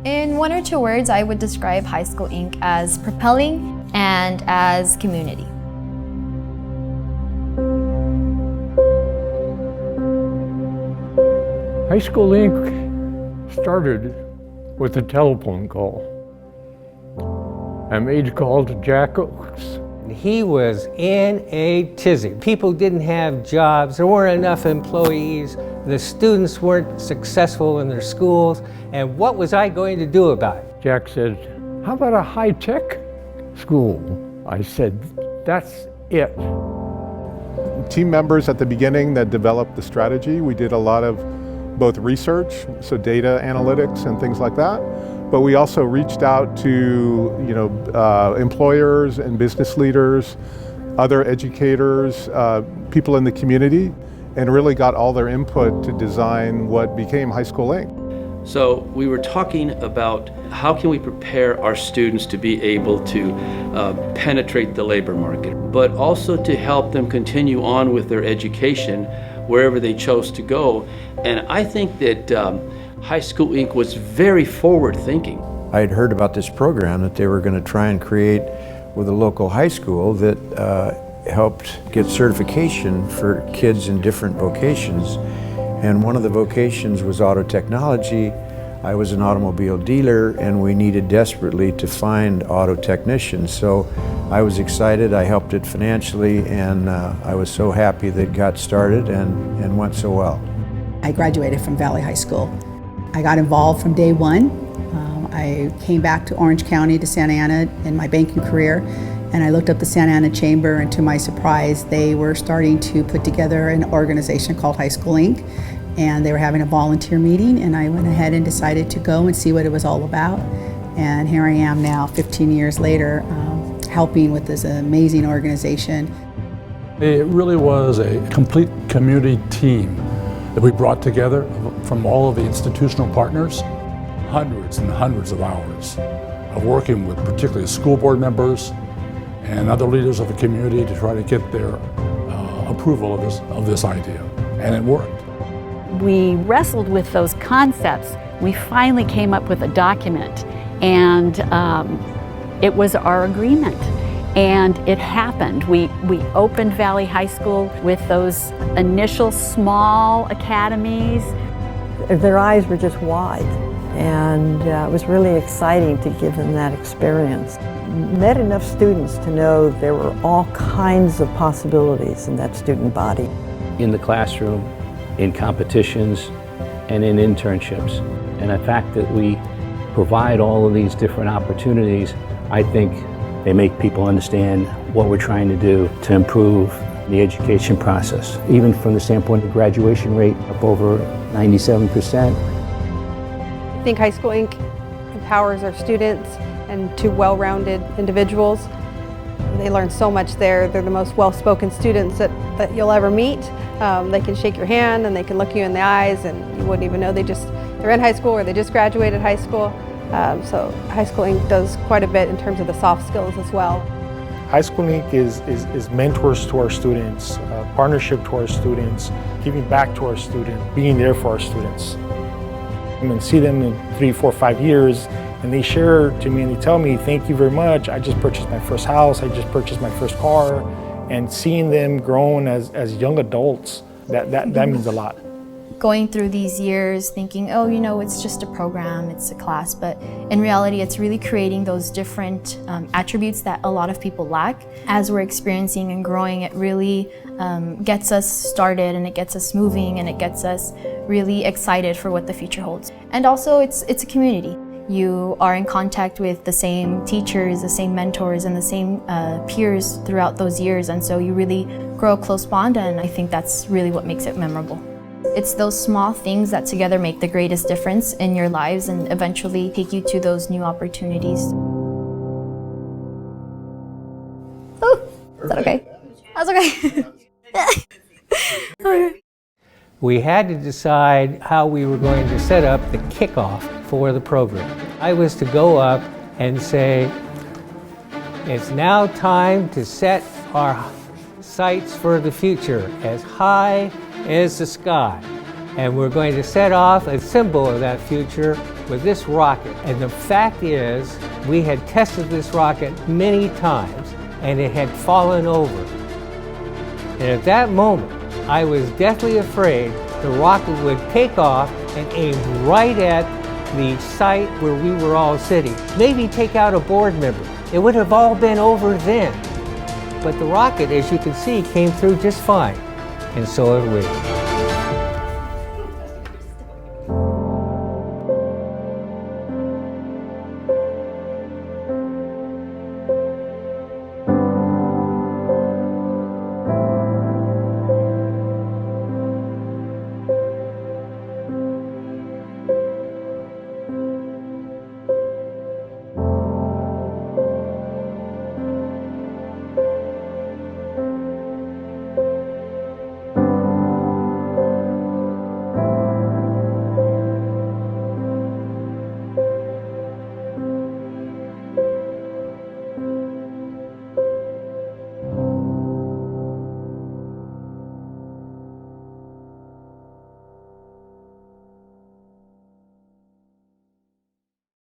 In one or two words, I would describe High School Inc. as propelling and as community. High School Inc. started with a telephone call. I made a call to Jack Oaks. He was in a tizzy. People didn't have jobs, there weren't enough employees, the students weren't successful in their schools, and what was I going to do about it? Jack said, "How about a high-tech school?" I said, "That's it." Team members at the beginning that developed the strategy, we did a lot of both research, so data analytics and things like that, but we also reached out to employers and business leaders, other educators, people in the community, and really got all their input to design what became High School Inc. So we were talking about how can we prepare our students to be able to penetrate the labor market, but also to help them continue on with their education wherever they chose to go. And I think that High School Inc. was very forward-thinking. I had heard about this program that they were going to try and create with a local high school that helped get certification for kids in different vocations. And one of the vocations was auto technology. I was an automobile dealer and we needed desperately to find auto technicians. So I was excited, I helped it financially, and I was so happy that it got started and went so well. I graduated from Valley High School. I got involved from day one. I came back to Orange County to Santa Ana in my banking career, and I looked up the Santa Ana Chamber, and to my surprise, they were starting to put together an organization called High School Inc. And they were having a volunteer meeting, and I went ahead and decided to go and see what it was all about. And here I am now, 15 years later, helping with this amazing organization. It really was a complete community team that we brought together from all of the institutional partners. Hundreds and hundreds of hours of working with particularly school board members and other leaders of the community to try to get their approval of this idea, and it worked. We wrestled with those concepts. We finally came up with a document, and it was our agreement, and it happened. We opened Valley High School with those initial small academies. Their eyes were just wide, and it was really exciting to give them that experience. Met enough students to know there were all kinds of possibilities in that student body. In the classroom, in competitions, and in internships. And the fact that we provide all of these different opportunities, I think they make people understand what we're trying to do to improve the education process. Even from the standpoint of graduation rate, up over 97%. I think High School Inc. empowers our students and two well-rounded individuals. They learn so much there. They're the most well-spoken students that you'll ever meet. They can shake your hand and they can look you in the eyes and you wouldn't even know they're in high school or they just graduated high school. So High School Inc. does quite a bit in terms of the soft skills as well. High School Inc. is mentors to our students, partnership to our students, giving back to our students, being there for our students. And see them in 3, 4, 5 years, and they share to me and they tell me, "Thank you very much. I just purchased my first house. I just purchased my first car." And seeing them grown as young adults, that means a lot. Going through these years thinking, oh, it's just a program, it's a class, but in reality, it's really creating those different attributes that a lot of people lack. As we're experiencing and growing, it really gets us started and it gets us moving and it gets us really excited for what the future holds. And also, it's a community. You are in contact with the same teachers, the same mentors, and the same peers throughout those years, and so you really grow a close bond, and I think that's really what makes it memorable. It's those small things that together make the greatest difference in your lives and eventually take you to those new opportunities. Oh, is that okay? That's okay. We had to decide how we were going to set up the kickoff for the program. I was to go up and say, it's now time to set our sights for the future as high as the sky. And we're going to set off a symbol of that future with this rocket. And the fact is, we had tested this rocket many times and it had fallen over. And at that moment, I was deathly afraid the rocket would take off and aim right at the site where we were all sitting. Maybe take out a board member. It would have all been over then. But the rocket, as you can see, came through just fine. And so have we.